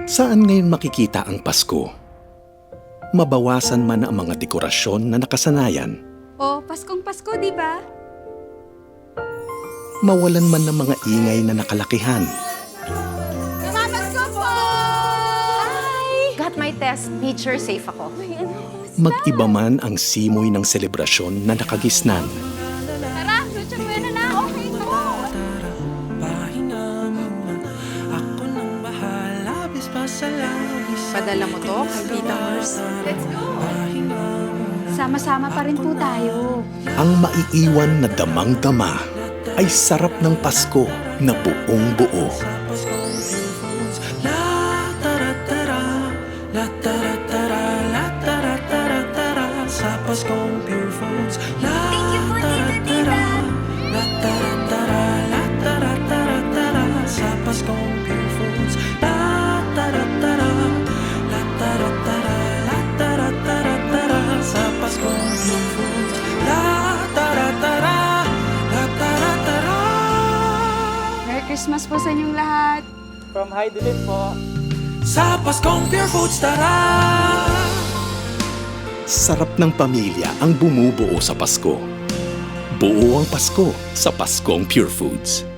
Saan ngayon makikita ang Pasko? Mabawasan man ang mga dekorasyon na nakasanayan, Oh, Paskong Pasko, di ba? mawalan man ng mga ingay na nakalakihan, Pasko po! Hi! Got my test. Teacher, safe ako. mag-iba man ang simoy ng selebrasyon na nakagisnan. Tara, Lucha Buena na! Okay to! Padala mo to kay Tita Mars. Let's go! Sama-sama pa rin po tayo. Ang maiiwan na damang-dama ay sarap ng Pasko na buong buo. Thank you po, Tita! Merry Christmas po sa inyong lahat. From Heidelin po. Sa Paskong Pure Foods, tara! Sarap ng pamilya ang bumubuo sa Pasko. Buo ang Pasko sa Paskong Pure Foods.